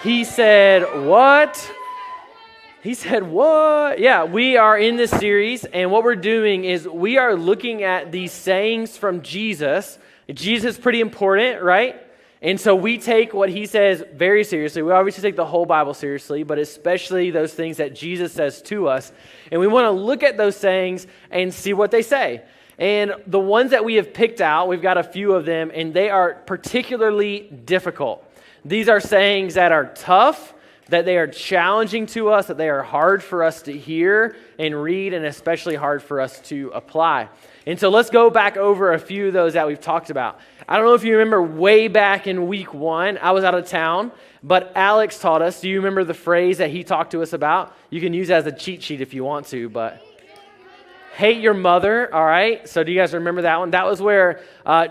He said, what? He said, what? Yeah, we are in this series, and what we're doing is we are looking at these sayings from Jesus. Jesus is pretty important, right? And so we take what he says very seriously. We obviously take the whole Bible seriously, but especially those things that Jesus says to us. And we want to look at those sayings and see what they say. And the ones that we have picked out, we've got a few of them, and they are particularly difficult. These are sayings that are tough, that they are challenging to us, that they are hard for us to hear and read, and especially hard for us to apply. And so let's go back over a few of those that we've talked about. I don't know if you remember way back in week 1, I was out of town, but Alex taught us. Do you remember the phrase that he talked to us about? You can use it as a cheat sheet if you want to, but hate your mother, all right? So do you guys remember that one? That was where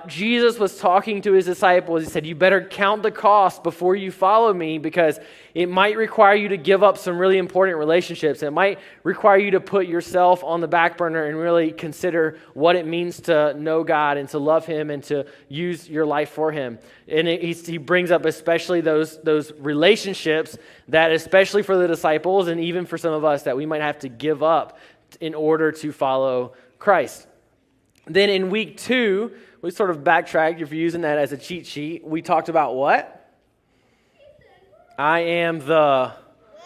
Jesus was talking to his disciples. He said, you better count the cost before you follow me, because it might require you to give up some really important relationships. It might require you to put yourself on the back burner and really consider what it means to know God and to love him and to use your life for him. And he brings up especially those relationships that, especially for the disciples and even for some of us, that we might have to give up in order to follow Christ. Then in week 2, we sort of backtracked. If you're using that as a cheat sheet, we talked about what? I am the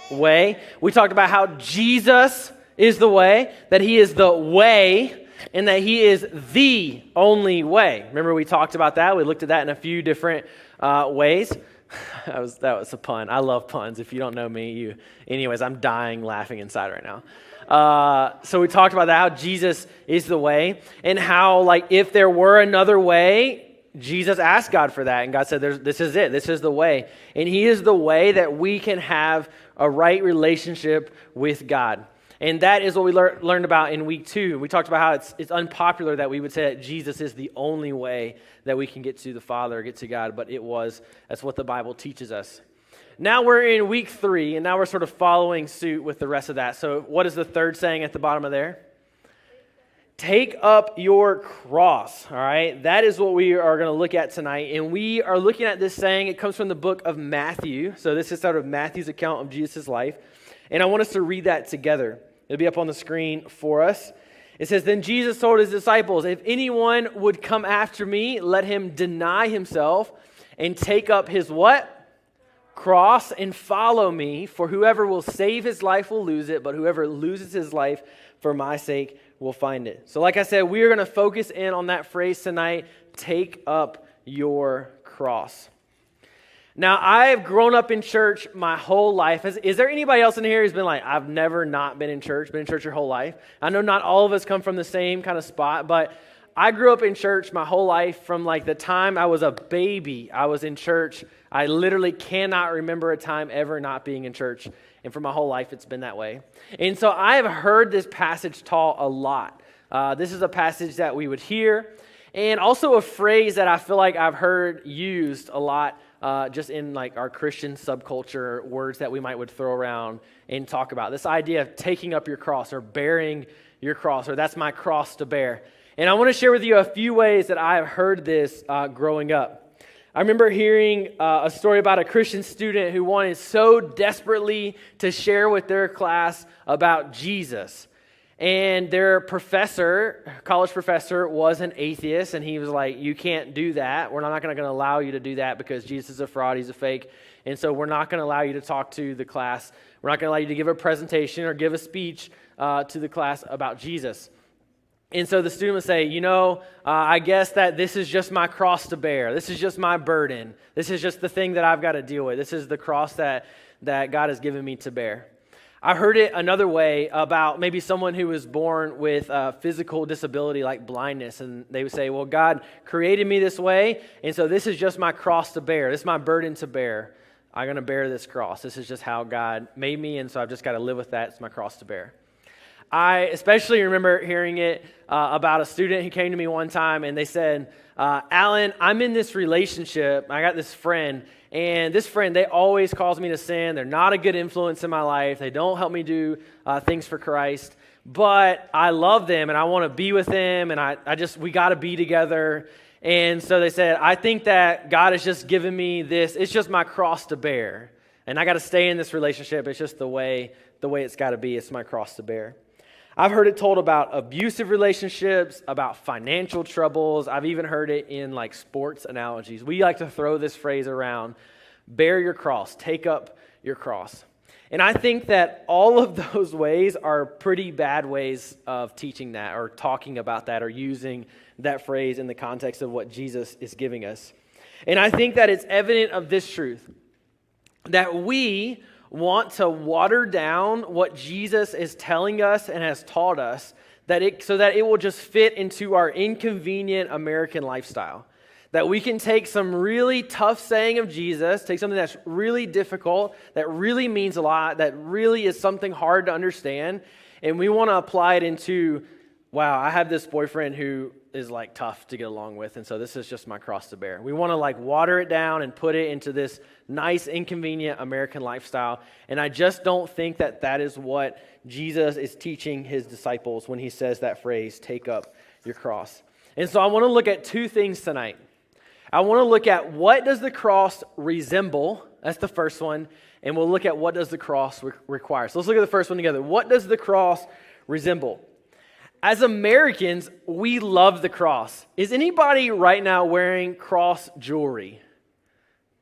way. We talked about how Jesus is the way, that he is the way, and that he is the only way. Remember we talked about that? We looked at that in a few different ways. That was a pun. I love puns. If you don't know me, anyways, I'm dying laughing inside right now. So we talked about that, how Jesus is the way, and how, like, if there were another way, Jesus asked God for that, and God said, this is it. This is the way. And he is the way that we can have a right relationship with God. And that is what we learned about in week 2. We talked about how it's unpopular that we would say that Jesus is the only way that we can get to the Father or get to God, but that's what the Bible teaches us. Now we're in week 3, and now we're sort of following suit with the rest of that. So what is the third saying at the bottom of there? Take up your cross, all right? That is what we are going to look at tonight, and we are looking at this saying. It comes from the book of Matthew, so this is sort of Matthew's account of Jesus' life, and I want us to read that together. It'll be up on the screen for us. It says, then Jesus told his disciples, if anyone would come after me, let him deny himself and take up his what? Cross and follow me, for whoever will save his life will lose it, but whoever loses his life for my sake will find it. So like I said, we are going to focus in on that phrase tonight, take up your cross. Now, I've grown up in church my whole life. Is there anybody else in here who's been like, I've never not been in church your whole life? I know not all of us come from the same kind of spot, but I grew up in church my whole life. From like the time I was a baby, I was in church. I literally cannot remember a time ever not being in church. And for my whole life, it's been that way. And so I have heard this passage taught a lot. This is a passage that we would hear, and also a phrase that I feel like I've heard used a lot just in like our Christian subculture, words that we might would throw around and talk about. This idea of taking up your cross or bearing your cross, or that's my cross to bear. And I want to share with you a few ways that I've heard this growing up. I remember hearing a story about a Christian student who wanted so desperately to share with their class about Jesus. And their college professor, was an atheist, and he was like, you can't do that. We're not going to allow you to do that because Jesus is a fraud, he's a fake. And so we're not going to allow you to talk to the class. We're not going to allow you to give a presentation or give a speech to the class about Jesus. And so the student would say, I guess that this is just my cross to bear. This is just my burden. This is just the thing that I've got to deal with. This is the cross that God has given me to bear. I heard it another way about maybe someone who was born with a physical disability like blindness. And they would say, well, God created me this way, and so this is just my cross to bear. This is my burden to bear. I'm going to bear this cross. This is just how God made me, and so I've just got to live with that. It's my cross to bear. I especially remember hearing it about a student who came to me one time, and they said, Alan, I'm in this relationship. I got this friend, and this friend, they always cause me to sin. They're not a good influence in my life. They don't help me do things for Christ, but I love them, and I want to be with them, and we got to be together. And so they said, I think that God has just given me this. It's just my cross to bear. And I got to stay in this relationship. It's just the way it's got to be. It's my cross to bear. I've heard it told about abusive relationships, about financial troubles. I've even heard it in like sports analogies. We like to throw this phrase around, bear your cross, take up your cross. And I think that all of those ways are pretty bad ways of teaching that or talking about that or using that phrase in the context of what Jesus is giving us. And I think that it's evident of this truth, that we want to water down what Jesus is telling us and has taught us so that it will just fit into our inconvenient American lifestyle. That we can take some really tough saying of Jesus, take something that's really difficult, that really means a lot, that really is something hard to understand, and we want to apply it into, wow, I have this boyfriend who is like tough to get along with, and so this is just my cross to bear. We want to like water it down and put it into this nice, inconvenient American lifestyle, and I just don't think that that is what Jesus is teaching his disciples when he says that phrase, take up your cross. And so I want to look at two things tonight. I want to look at what does the cross resemble, that's the first one, and we'll look at what does the cross require. So let's look at the first one together. What does the cross resemble? As Americans, we love the cross. Is anybody right now wearing cross jewelry?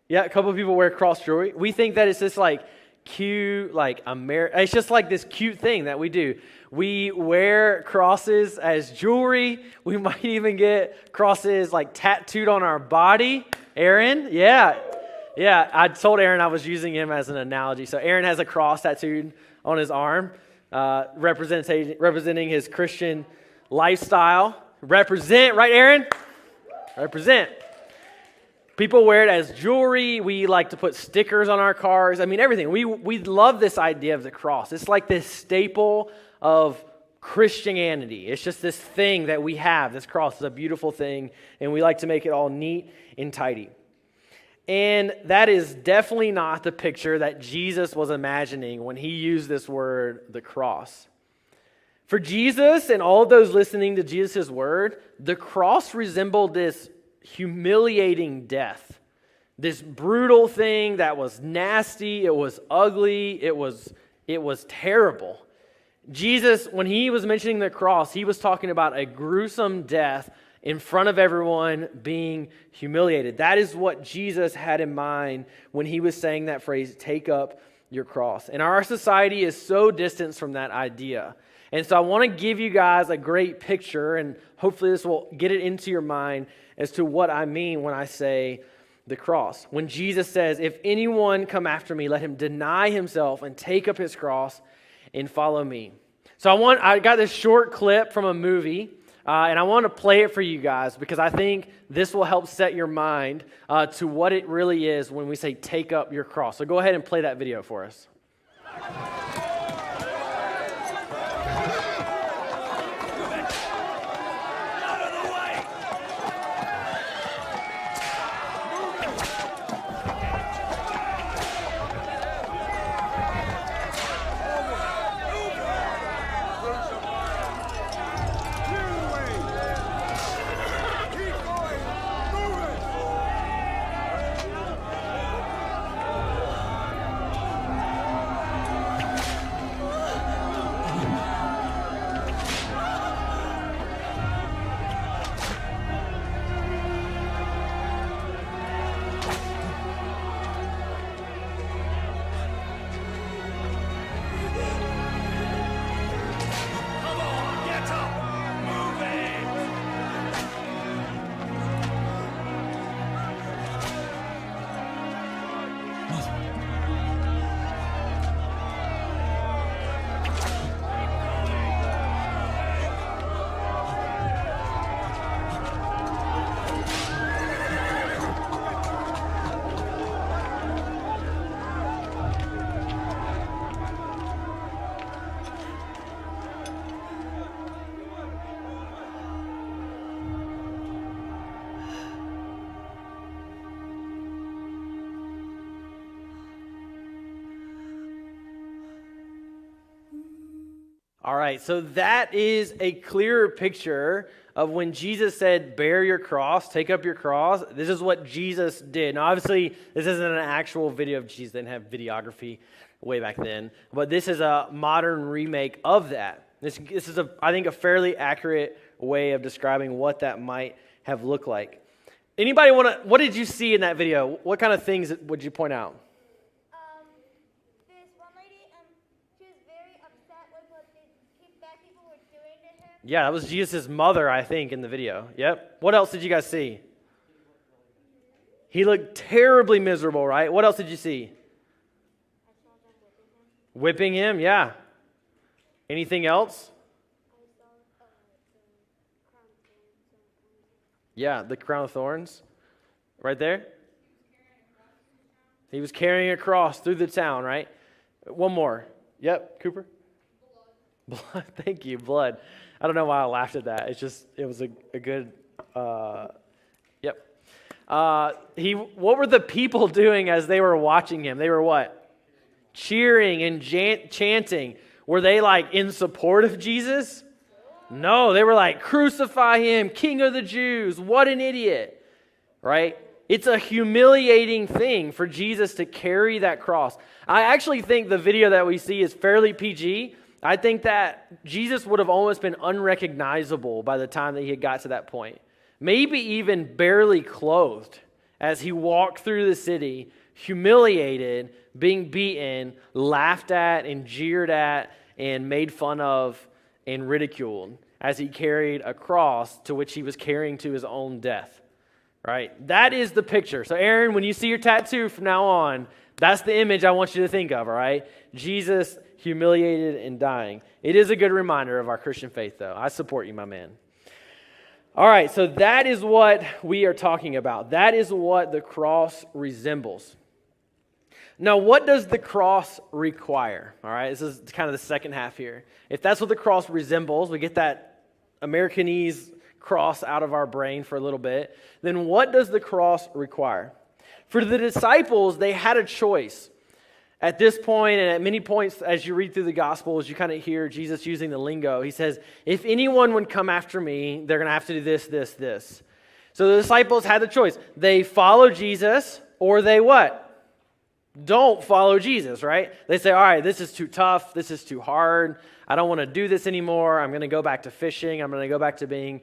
Yeah, a couple of people wear cross jewelry. We think that it's this like cute, like it's just like this cute thing that we do. We wear crosses as jewelry. We might even get crosses like tattooed on our body. Aaron, yeah. I told Aaron I was using him as an analogy. So Aaron has a cross tattooed on his arm, representing his Christian lifestyle. Represent, right, Aaron? Represent. People wear it as jewelry. We like to put stickers on our cars. I mean, everything. We love this idea of the cross. It's like this staple of Christianity. It's just this thing that we have. This cross is a beautiful thing, and we like to make it all neat and tidy. And that is definitely not the picture that Jesus was imagining when he used this word, the cross. For Jesus and all of those listening to Jesus' word, the cross resembled this humiliating death. This brutal thing that was nasty, it was ugly, it was terrible. Jesus, when he was mentioning the cross, he was talking about a gruesome death in front of everyone being humiliated. That is what Jesus had in mind when he was saying that phrase, take up your cross. And our society is so distant from that idea. And so I want to give you guys a great picture, and hopefully this will get it into your mind as to what I mean when I say the cross. When Jesus says, if anyone come after me, let him deny himself and take up his cross and follow me. So I got this short clip from a movie, and I want to play it for you guys because I think this will help set your mind to what it really is when we say take up your cross. So go ahead and play that video for us. All right, so that is a clearer picture of when Jesus said, bear your cross, take up your cross. This is what Jesus did. Now, obviously, this isn't an actual video of Jesus. They didn't have videography way back then. But this is a modern remake of that. This is, I think, a fairly accurate way of describing what that might have looked like. Anybody want to, what did you see in that video? What kind of things would you point out? This one lady, she was very upset with what the bad people were doing to him. Yeah, that was Jesus' mother, I think, in the video. Yep. What else did you guys see? He looked terribly miserable, right? What else did you see? I saw them whipping him. Whipping him, yeah. Anything else? I saw the crown of thorns. Yeah, the crown of thorns. Right there. He was carrying a cross through the town, right? One more. Yep, Cooper? Blood. Thank you, blood. I don't know why I laughed at that. It's just, it was a good, yep. What were the people doing as they were watching him? They were what? Cheering and chanting. Were they like in support of Jesus? No, they were like, crucify him, King of the Jews. What an idiot, right? It's a humiliating thing for Jesus to carry that cross. I actually think the video that we see is fairly PG. I think that Jesus would have almost been unrecognizable by the time that he had got to that point. Maybe even barely clothed as he walked through the city, humiliated, being beaten, laughed at and jeered at and made fun of and ridiculed as he carried a cross to which he was carrying to his own death. Right? That is the picture. So Aaron, when you see your tattoo from now on, that's the image I want you to think of, all right? Jesus humiliated and dying. It is a good reminder of our Christian faith, though. I support you, my man. All right, so that is what we are talking about. That is what the cross resembles. Now, what does the cross require? All right, this is kind of the second half here. If that's what the cross resembles, we get that Americanese cross out of our brain for a little bit, then what does the cross require? For the disciples, they had a choice. At this point, and at many points as you read through the Gospels, you kind of hear Jesus using the lingo. He says, if anyone would come after me, they're going to have to do this, this, this. So the disciples had the choice. They follow Jesus, or they what? Don't follow Jesus, right? They say, all right, this is too tough. This is too hard. I don't want to do this anymore. I'm going to go back to fishing. I'm going to go back to being,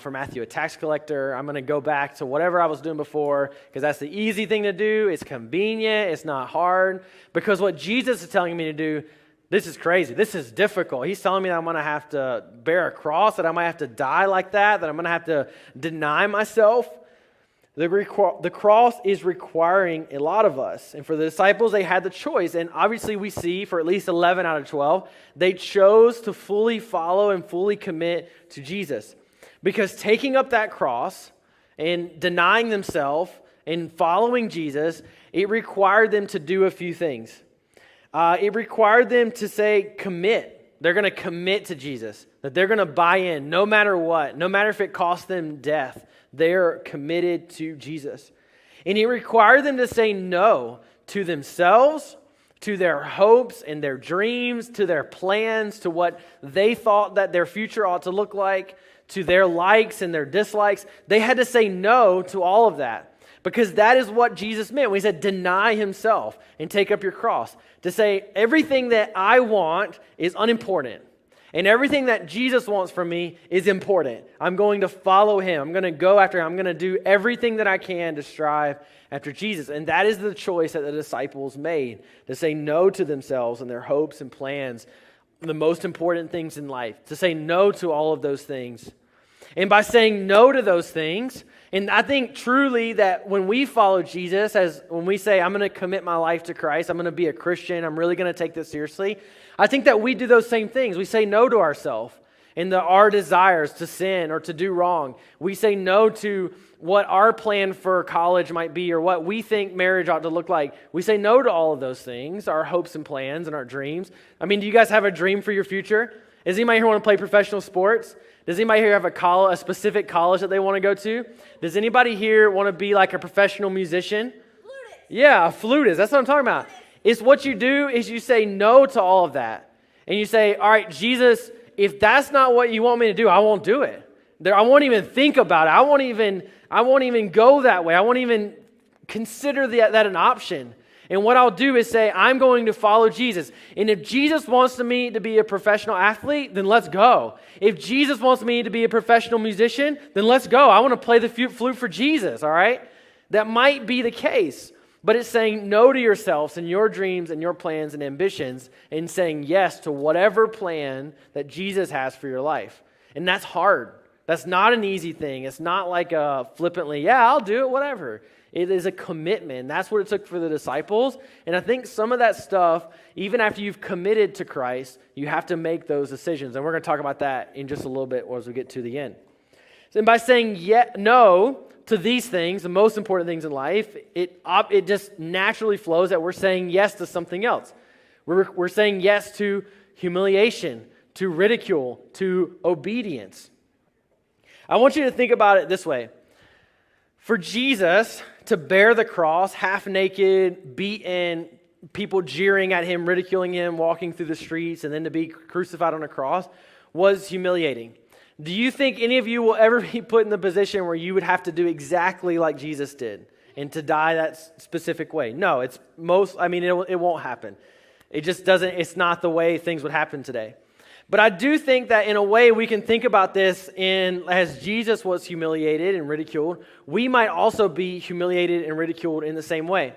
for Matthew, a tax collector. I'm going to go back to whatever I was doing before because that's the easy thing to do. It's convenient. It's not hard. Because what Jesus is telling me to do, this is crazy. This is difficult. He's telling me that I'm going to have to bear a cross, that I might have to die like that I'm going to have to deny myself. The cross is requiring a lot of us. And for the disciples, they had the choice. And obviously we see for at least 11 out of 12, they chose to fully follow and fully commit to Jesus. Because taking up that cross and denying themselves and following Jesus, it required them to do a few things. It required them to say, commit. They're going to commit to Jesus. That they're going to buy in no matter what. No matter if it costs them death. They're committed to Jesus. And it required them to say no to themselves, to their hopes and their dreams, to their plans, to what they thought that their future ought to look like, to their likes and their dislikes. They had to say no to all of that because that is what Jesus meant when he said deny himself and take up your cross. To say everything that I want is unimportant. And everything that Jesus wants from me is important. I'm going to follow him. I'm going to go after him. I'm going to do everything that I can to strive after Jesus. And that is the choice that the disciples made, to say no to themselves and their hopes and plans, the most important things in life, to say no to all of those things. And by saying no to those things, and I think truly that when we follow Jesus, when we say, I'm going to commit my life to Christ, I'm going to be a Christian, I'm really going to take this seriously, I think that we do those same things. We say no to ourselves and our desires to sin or to do wrong. We say no to what our plan for college might be or what we think marriage ought to look like. We say no to all of those things, our hopes and plans and our dreams. I mean, do you guys have a dream for your future? Does anybody here want to play professional sports? Does anybody here have a specific college that they want to go to? Does anybody here want to be like a professional musician? Flutist. Yeah, a flutist. That's what I'm talking about. It's what you do is you say no to all of that. And you say, all right, Jesus, if that's not what you want me to do, I won't do it. I won't even think about it. I won't even go that way. I won't even consider that an option. And what I'll do is say, I'm going to follow Jesus. And if Jesus wants me to be a professional athlete, then let's go. If Jesus wants me to be a professional musician, then let's go. I want to play the flute for Jesus, all right? That might be the case. But it's saying no to yourselves and your dreams and your plans and ambitions and saying yes to whatever plan that Jesus has for your life. And that's hard. That's not an easy thing. It's not like a flippantly, yeah, I'll do it, whatever. It is a commitment. That's what it took for the disciples. And I think some of that stuff, even after you've committed to Christ, you have to make those decisions. And we're going to talk about that in just a little bit as we get to the end. And by saying no to these things, the most important things in life, it just naturally flows that we're saying yes to something else. We're saying yes to humiliation, to ridicule, to obedience. I want you to think about it this way. For Jesus to bear the cross, half naked, beaten, people jeering at him, ridiculing him, walking through the streets, and then to be crucified on a cross was humiliating. Do you think any of you will ever be put in the position where you would have to do exactly like Jesus did and to die that specific way? No, it won't happen. It just doesn't, it's not the way things would happen today. But I do think that in a way we can think about this as Jesus was humiliated and ridiculed, we might also be humiliated and ridiculed in the same way.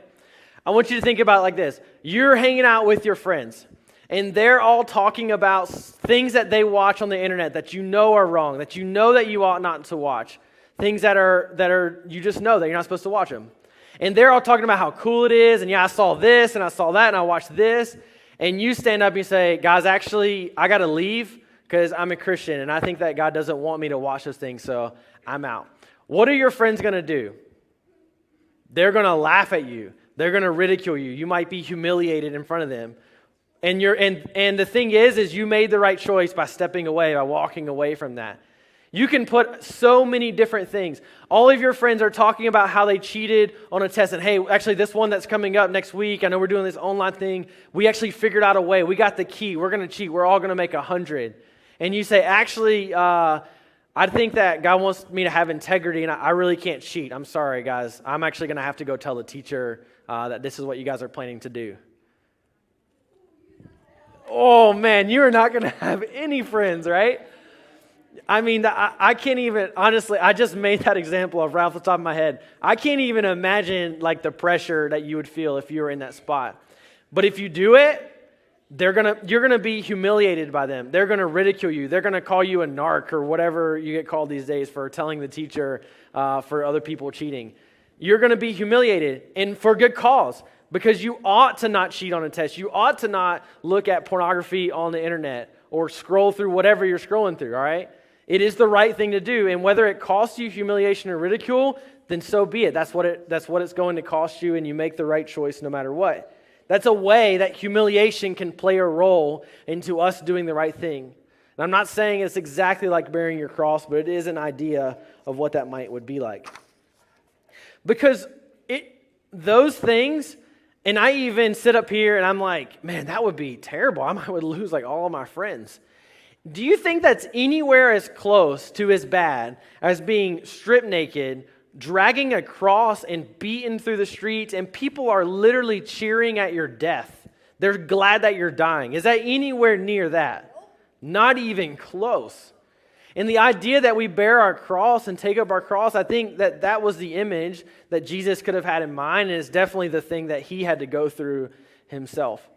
I want you to think about it like this. You're hanging out with your friends, and they're all talking about things that they watch on the internet that you know are wrong, that you know that you ought not to watch, things that are you just know that you're not supposed to watch them. And they're all talking about how cool it is, and yeah, I saw this, and I saw that, and I watched this. And you stand up and you say, guys, actually, I got to leave because I'm a Christian and I think that God doesn't want me to watch those things, so I'm out. What are your friends going to do? They're going to laugh at you. They're going to ridicule you. You might be humiliated in front of them. And the thing is you made the right choice by stepping away, by walking away from that. You can put so many different things. All of your friends are talking about how they cheated on a test. And hey, actually this one that's coming up next week, I know we're doing this online thing. We actually figured out a way. We got the key. We're going to cheat. We're all going to make 100. And you say, actually, I think that God wants me to have integrity and I really can't cheat. I'm sorry, guys. I'm actually going to have to go tell the teacher that this is what you guys are planning to do. Oh man, you are not going to have any friends, right? I mean, I can't even, honestly, I just made that example right off the top of my head. I can't even imagine like the pressure that you would feel if you were in that spot. But if you do it, you're gonna be humiliated by them. They're gonna ridicule you. They're gonna call you a narc or whatever you get called these days for telling the teacher for other people cheating. You're gonna be humiliated, and for good cause, because you ought to not cheat on a test. You ought to not look at pornography on the internet or scroll through whatever you're scrolling through, all right? It is the right thing to do, and whether it costs you humiliation or ridicule, then so be it. That's what it's going to cost you, and you make the right choice no matter what. That's a way that humiliation can play a role into us doing the right thing. And I'm not saying it's exactly like bearing your cross, but it is an idea of what that would be like. Because those things, and I even sit up here and I'm like, man, that would be terrible. I would lose like all of my friends. Do you think that's anywhere as close to as bad as being stripped naked, dragging a cross and beaten through the streets, and people are literally cheering at your death? They're glad that you're dying. Is that anywhere near that? Not even close. And the idea that we bear our cross and take up our cross, I think that was the image that Jesus could have had in mind, and it's definitely the thing that he had to go through himself.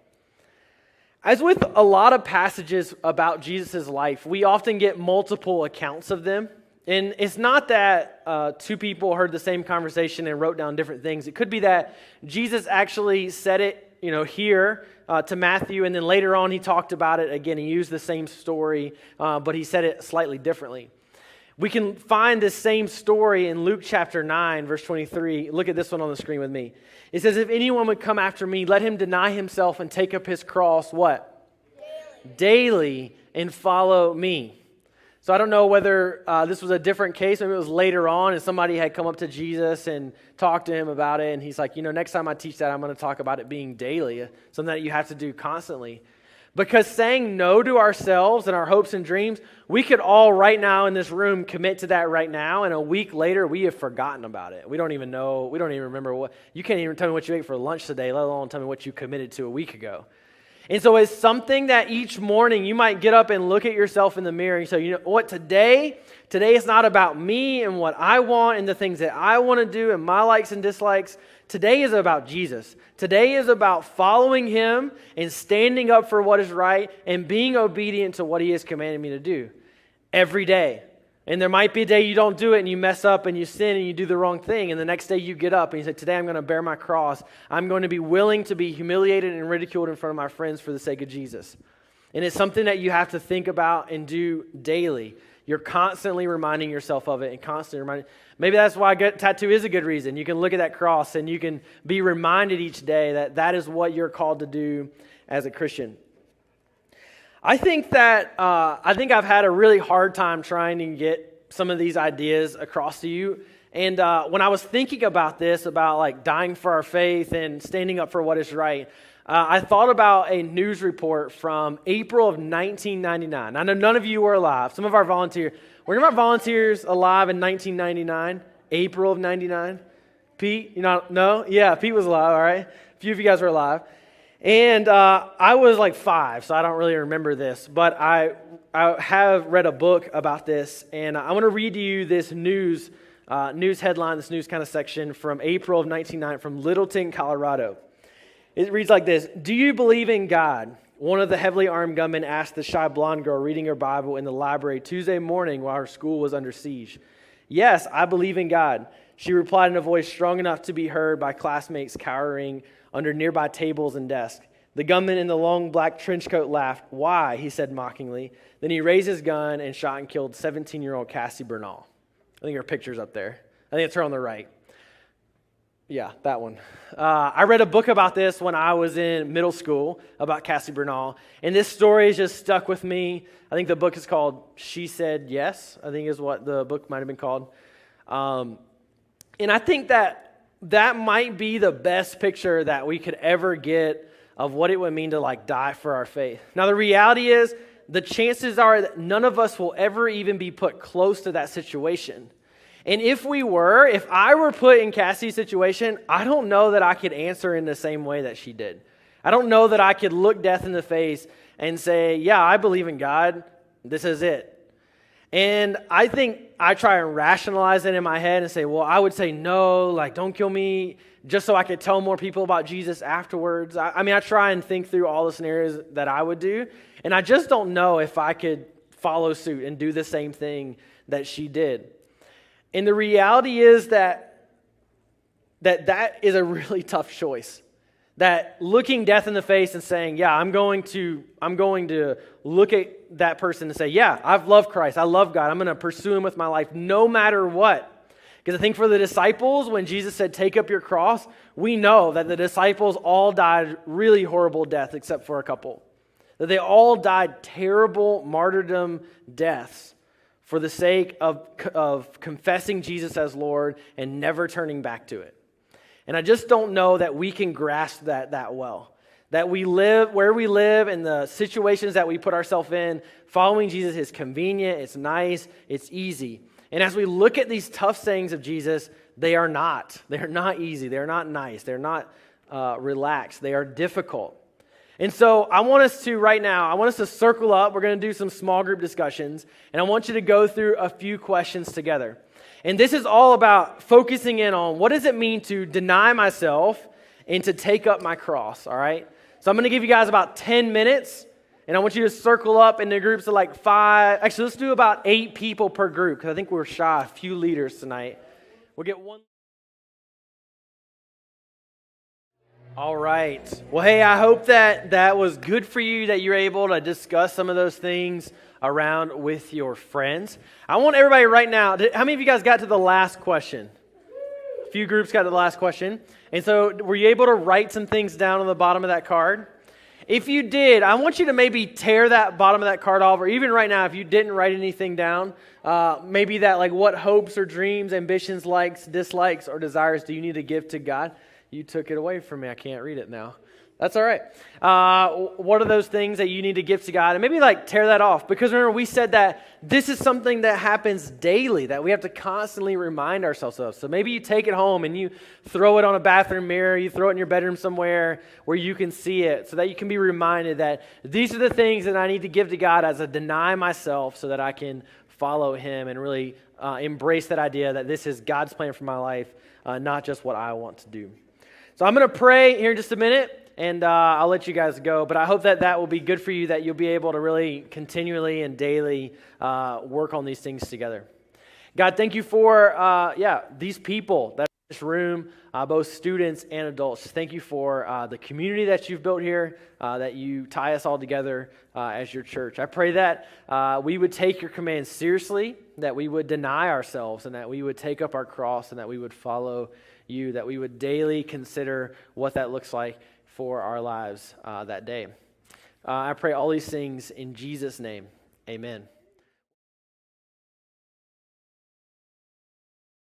As with a lot of passages about Jesus' life, we often get multiple accounts of them. And it's not that two people heard the same conversation and wrote down different things. It could be that Jesus actually said it, here to Matthew, and then later on he talked about it again. He used the same story, but he said it slightly differently. We can find this same story in Luke chapter 9, verse 23. Look at this one on the screen with me. It says, if anyone would come after me, let him deny himself and take up his cross, what? Daily, and follow me. So I don't know whether this was a different case. Maybe it was later on and somebody had come up to Jesus and talked to him about it. And he's like, next time I teach that, I'm going to talk about it being daily, something that you have to do constantly. Because saying no to ourselves and our hopes and dreams, we could all right now in this room commit to that right now, and a week later we have forgotten about it. We don't even know, we don't even remember what, you can't even tell me what you ate for lunch today, let alone tell me what you committed to a week ago. And so it's something that each morning you might get up and look at yourself in the mirror and say, you know what, today is not about me and what I want and the things that I want to do and my likes and dislikes. Today is about Jesus. Today is about following him and standing up for what is right and being obedient to what he has commanded me to do every day. And there might be a day you don't do it and you mess up and you sin and you do the wrong thing. And the next day you get up and you say, today I'm going to bear my cross. I'm going to be willing to be humiliated and ridiculed in front of my friends for the sake of Jesus. And it's something that you have to think about and do daily. You're constantly reminding yourself of it and constantly reminding. Maybe that's why a tattoo is a good reason. You can look at that cross and you can be reminded each day that that is what you're called to do as a Christian. I think I've had a really hard time trying to get some of these ideas across to you. And when I was thinking about this, about like dying for our faith and standing up for what is right, I thought about a news report from April of 1999. I know none of you were alive. Some of our volunteers, were any of our volunteers alive in 1999? April of 99? Pete, you know, no? Yeah, Pete was alive, all right. A few of you guys were alive. And I was like 5, so I don't really remember this. But I have read a book about this, and I want to read to you this news headline, this news kind of section from April of 1999 from Littleton, Colorado. It reads like this: "Do you believe in God?" One of the heavily armed gunmen asked the shy blonde girl reading her Bible in the library Tuesday morning while her school was under siege. "Yes, I believe in God," she replied in a voice strong enough to be heard by classmates cowering under nearby tables and desks. The gunman in the long black trench coat laughed. "Why?" he said mockingly. Then he raised his gun and shot and killed 17-year-old Cassie Bernal. I think her picture's up there. I think it's her on the right. Yeah, that one. I read a book about this when I was in middle school about Cassie Bernal, and this story has just stuck with me. I think the book is called She Said Yes, I think is what the book might have been called. And I think that might be the best picture that we could ever get of what it would mean to like die for our faith. Now, the reality is, the chances are that none of us will ever even be put close to that situation. And if I were put in Cassie's situation, I don't know that I could answer in the same way that she did. I don't know that I could look death in the face and say, yeah, I believe in God. This is it. And I think I try and rationalize it in my head and say, well, I would say no, like don't kill me, just so I could tell more people about Jesus afterwards. I try and think through all the scenarios that I would do. And I just don't know if I could follow suit and do the same thing that she did. And the reality is that is a really tough choice. That looking death in the face and saying, yeah, I'm going to look at that person and say, yeah, I've loved Christ. I love God. I'm going to pursue him with my life no matter what. Because I think for the disciples, when Jesus said, take up your cross, we know that the disciples all died really horrible deaths except for a couple. That they all died terrible martyrdom deaths for the sake of confessing Jesus as Lord and never turning back to it. And I just don't know that we can grasp that well. That we live where we live and the situations that we put ourselves in, following Jesus is convenient, it's nice, it's easy. And as we look at these tough sayings of Jesus, they are not. They're not easy. They're not nice. They're not relaxed. They are difficult. And so I want us to circle up. We're going to do some small group discussions. And I want you to go through a few questions together. And this is all about focusing in on what does it mean to deny myself and to take up my cross, all right? So I'm going to give you guys about 10 minutes. And I want you to circle up into groups of like 5. Actually, let's do about 8 people per group because I think we're shy a few leaders tonight. We'll get one. All right. Well, hey, I hope that was good for you, that you're able to discuss some of those things around with your friends. I want everybody right now, how many of you guys got to the last question? A few groups got to the last question. And so were you able to write some things down on the bottom of that card? If you did, I want you to maybe tear that bottom of that card off, or even right now, if you didn't write anything down, maybe that like what hopes or dreams, ambitions, likes, dislikes, or desires do you need to give to God? You took it away from me. I can't read it now. That's all right. What are those things that you need to give to God? And maybe like tear that off. Because remember, we said that this is something that happens daily, that we have to constantly remind ourselves of. So maybe you take it home and you throw it on a bathroom mirror, you throw it in your bedroom somewhere where you can see it, so that you can be reminded that these are the things that I need to give to God as I deny myself so that I can follow him and really embrace that idea that this is God's plan for my life, not just what I want to do. So I'm going to pray here in just a minute. And I'll let you guys go, but I hope that that will be good for you, that you'll be able to really continually and daily work on these things together. God, thank you for, these people that are in this room, both students and adults. Thank you for the community that you've built here, that you tie us all together as your church. I pray that we would take your commands seriously, that we would deny ourselves, and that we would take up our cross, and that we would follow you, that we would daily consider what that looks like for our lives that day. I pray all these things in Jesus' name. Amen.